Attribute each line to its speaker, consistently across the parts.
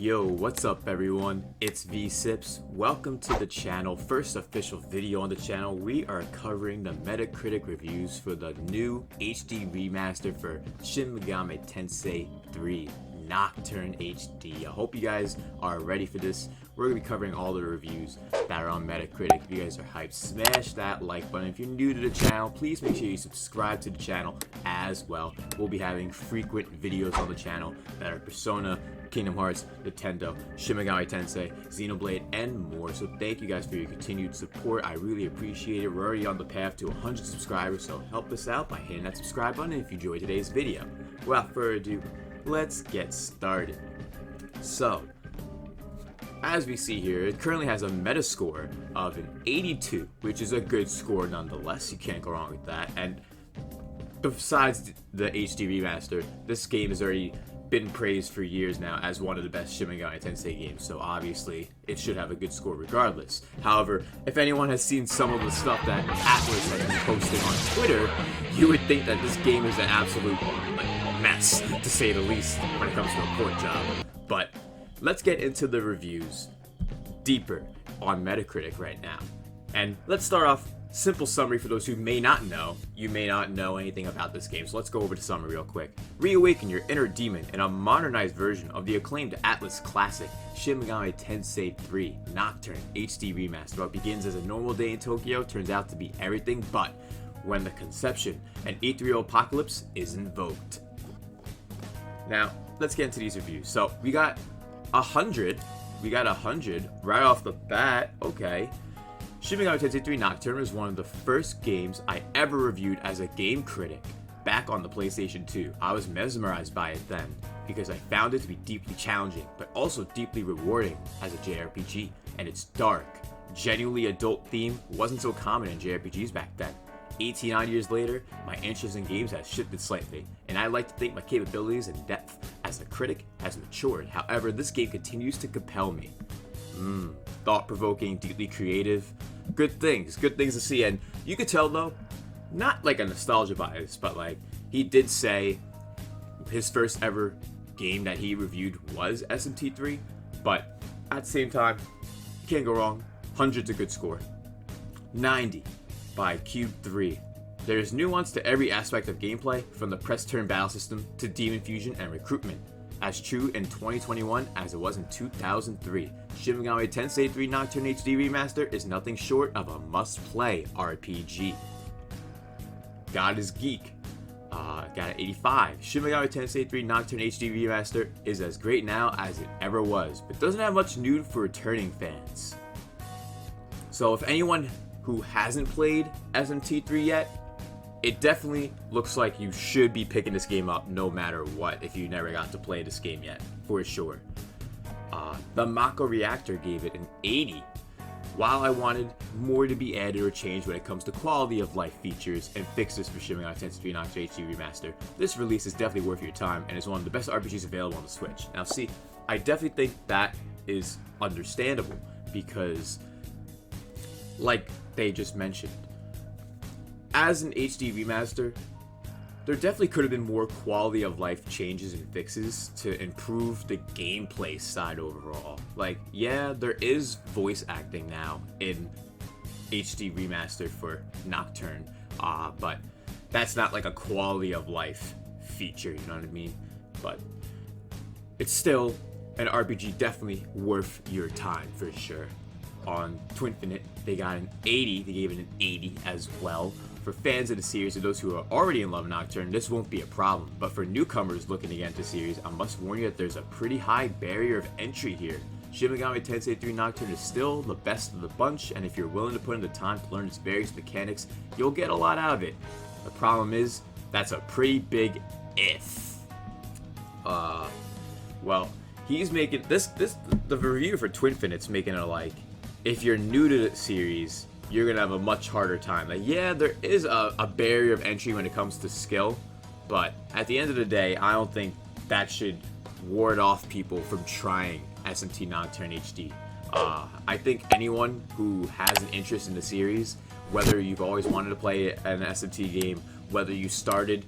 Speaker 1: Yo, what's up everyone? It's V-Sips. Welcome to the channel. First official video on the channel. We are covering the Metacritic reviews for the new HD remaster for Shin Megami Tensei 3 Nocturne HD. I hope you guys are ready for this. We're going to be covering all the reviews that are on Metacritic. If you guys are hyped, smash that like button. If you're new to the channel, please make sure you subscribe to the channel as well. We'll be having frequent videos on the channel that are Persona, Kingdom Hearts, Nintendo, Shin Megami Tensei, Xenoblade, and more. So thank you guys for your continued support. I really appreciate it. We're already on the path to 100 subscribers, so help us out by hitting that subscribe button if you enjoyed today's video. Without further ado, let's get started. So, as we see here, it currently has a Metascore of an 82, which is a good score nonetheless. You can't go wrong with that. And besides the HD remaster, this game has already been praised for years now as one of the best Shin Megami Tensei games, so obviously it should have a good score regardless. However, if anyone has seen some of the stuff that Atlas has been posting on Twitter, you would think that this game is an absolute mess, to say the least, when it comes to a port job. But let's get into the reviews deeper on Metacritic right now. And let's start off, simple summary for those who may not know. You may not know anything about this game, so let's go over the summary real quick. Reawaken your inner demon in a modernized version of the acclaimed Atlas classic Shin Megami Tensei 3 Nocturne HD remaster. What begins as a normal day in Tokyo turns out to be everything but when the conception and ethereal apocalypse is invoked. Now, let's get into these reviews. So, we got 100. We got 100 right off the bat. Okay. Shin Megami Tensei 3 Nocturne was one of the first games I ever reviewed as a game critic back on the PlayStation 2. I was mesmerized by it then because I found it to be deeply challenging but also deeply rewarding as a JRPG, and its dark, genuinely adult theme wasn't so common in JRPGs back then. 18 years later, my interest in games has shifted slightly, and I like to think my capabilities and depth as a critic has matured. However, this game continues to compel me. Thought-provoking, deeply creative, good things to see. And you could tell though, not like a nostalgia bias, but like he did say his first ever game that he reviewed was SMT 3, but at the same time, you can't go wrong. 100's a good score. 90 by Cube 3. There's nuance to every aspect of gameplay, from the press turn battle system to demon fusion and recruitment. As true in 2021 as it was in 2003, Shin Megami Tensei 3 Nocturne HD Remaster is nothing short of a must-play RPG. God is Geek got an 85. Shin Megami Tensei 3 Nocturne HD Remaster is as great now as it ever was, but doesn't have much new for returning fans. So if anyone who hasn't played SMT3 yet, it definitely looks like you should be picking this game up no matter what if you never got to play this game yet, for sure. The Mako Reactor gave it an 80. While I wanted more to be added or changed when it comes to quality of life features and fixes for Shin Megami Tensei 3 Nocturne HD Remaster, this release is definitely worth your time and is one of the best RPGs available on the Switch. Now see, I definitely think that is understandable because, like they just mentioned, as an HD remaster, there definitely could have been more quality of life changes and fixes to improve the gameplay side overall. Like, yeah, there is voice acting now in HD remaster for Nocturne, but that's not like a quality of life feature, you know what I mean? But it's still an RPG definitely worth your time for sure. On Twinfinite, they got an 80. They gave it an 80 as well. For fans of the series or those who are already in love with Nocturne, this won't be a problem. But for newcomers looking to get into the series, I must warn you that there's a pretty high barrier of entry here. Shin Megami Tensei 3 Nocturne is still the best of the bunch, and if you're willing to put in the time to learn its various mechanics, you'll get a lot out of it. The problem is, that's a pretty big if. Well, he's making the review for Twinfinite's making it like, if you're new to the series, you're gonna have a much harder time. Like, yeah, there is a barrier of entry when it comes to skill, but at the end of the day, I don't think that should ward off people from trying SMT Nocturne HD. I think anyone who has an interest in the series, whether you've always wanted to play an SMT game, whether you started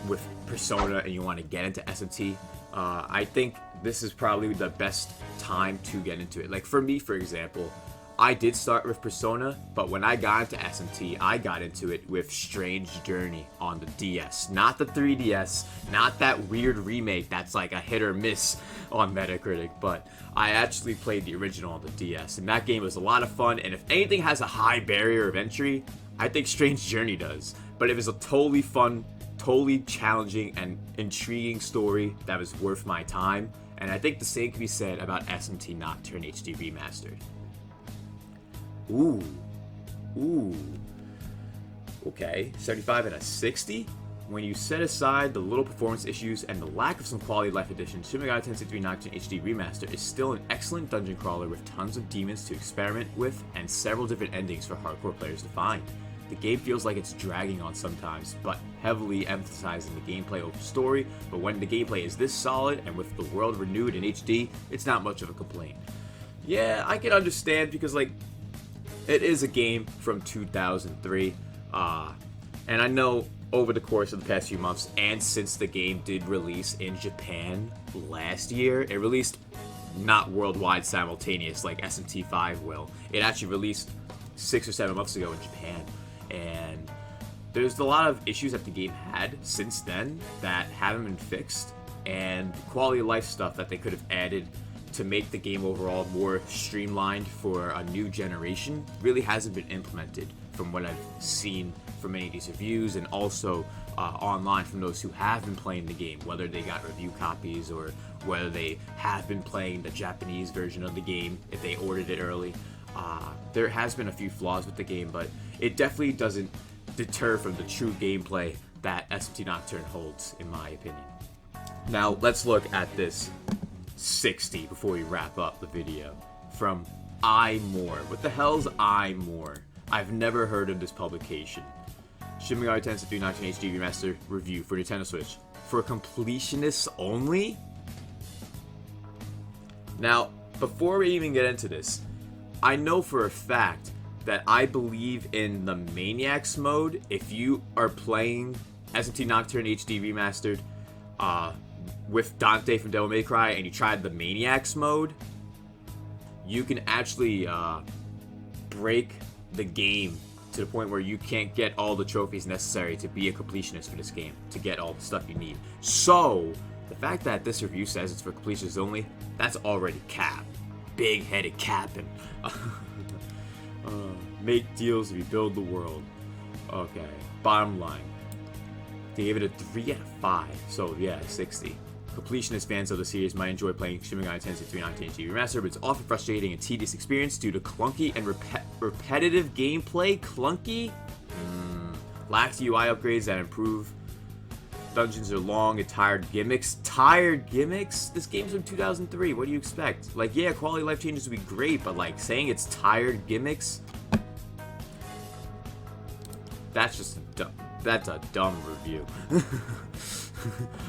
Speaker 1: with Persona and you want to get into SMT, I think this is probably the best time to get into it. Like for me, for example, I did start with Persona, but when I got into SMT, I got into it with Strange Journey on the DS. Not the 3DS, not that weird remake that's like a hit or miss on Metacritic, but I actually played the original on the DS, and that game was a lot of fun, and if anything has a high barrier of entry, I think Strange Journey does. But it was a totally fun, totally challenging, and intriguing story that was worth my time, and I think the same can be said about SMT Nocturne HD Remastered. Ooh. Okay, 75 and a 60? When you set aside the little performance issues and the lack of some quality of life additions, Shin Megami Tensei 3 Nocturne HD Remaster is still an excellent dungeon crawler with tons of demons to experiment with and several different endings for hardcore players to find. The game feels like it's dragging on sometimes, but heavily emphasizing the gameplay over story, but when the gameplay is this solid and with the world renewed in HD, it's not much of a complaint. Yeah, I can understand because like, it is a game from 2003, and I know over the course of the past few months, and since the game did release in Japan last year, it released not worldwide simultaneous like SMT5 will. It actually released 6 or 7 months ago in Japan, and there's a lot of issues that the game had since then that haven't been fixed, and quality of life stuff that they could have added to make the game overall more streamlined for a new generation really hasn't been implemented from what I've seen from many of these reviews, and also online from those who have been playing the game, whether they got review copies or whether they have been playing the Japanese version of the game if they ordered it early. There has been a few flaws with the game, but it definitely doesn't deter from the true gameplay that SMT Nocturne holds, in my opinion. Now let's look at this 60 before we wrap up the video. From iMore. What the hell's iMore? I've never heard of this publication. Shin Megami Tensei 3 Nocturne HD Remaster review for Nintendo Switch. For completionists only? Now, before we even get into this, I know for a fact that I believe in the Maniacs mode. If you are playing SMT Nocturne HD Remastered, with Dante from Devil May Cry, and you tried the Maniacs mode, you can actually break the game to the point where you can't get all the trophies necessary to be a completionist for this game, to get all the stuff you need. So, the fact that this review says it's for completionists only, that's already cap. Big-headed capping. Make deals if you build the world. Okay, bottom line. They gave it a 3 out of 5, so yeah, 60. Completionist fans of the series might enjoy playing Shin Megami Tensei 3 Nocturne HD Remaster, but it's often frustrating and tedious experience due to clunky and repetitive gameplay. Clunky? Lacks UI upgrades that improve. Dungeons are long and tired gimmicks. Tired gimmicks? This game's from 2003. What do you expect? Like, yeah, quality of life changes would be great, but like saying it's tired gimmicks? That's just dumb. That's a dumb review.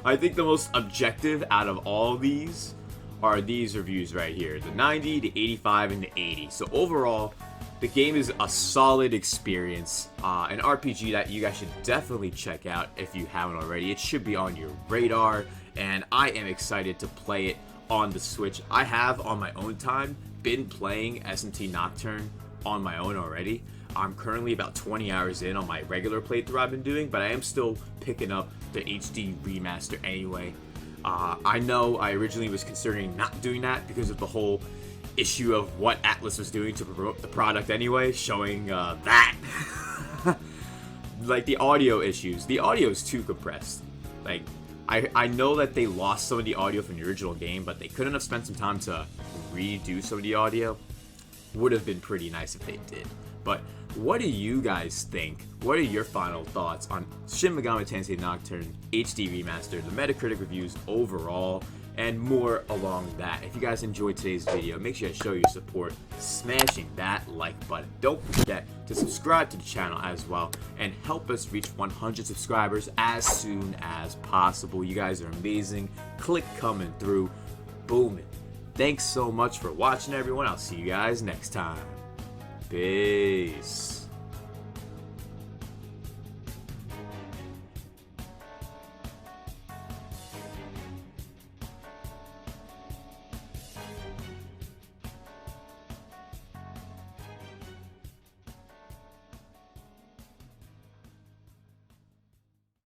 Speaker 1: I think the most objective out of all these are these reviews right here. The 90, the 85, and the 80. So overall, the game is a solid experience. An RPG that you guys should definitely check out if you haven't already. It should be on your radar, and I am excited to play it on the Switch. I have, on my own time, been playing SMT Nocturne on my own already. I'm currently about 20 hours in on my regular playthrough I've been doing, but I am still picking up the HD remaster anyway. I know I originally was considering not doing that because of the whole issue of what Atlas was doing to promote the product anyway, showing that. Like the audio issues. The audio is too compressed. Like, I know that they lost some of the audio from the original game, but they couldn't have spent some time to redo some of the audio. Would have been pretty nice if they did. But what do you guys think? What are your final thoughts on Shin Megami Tensei Nocturne HD Remaster, the Metacritic reviews overall, and more along that? If you guys enjoyed today's video, make sure to show your support smashing that like button. Don't forget to subscribe to the channel as well and help us reach 100 subscribers as soon as possible. You guys are amazing. Click coming through. Booming. Thanks so much for watching, everyone. I'll see you guys next time. Peace.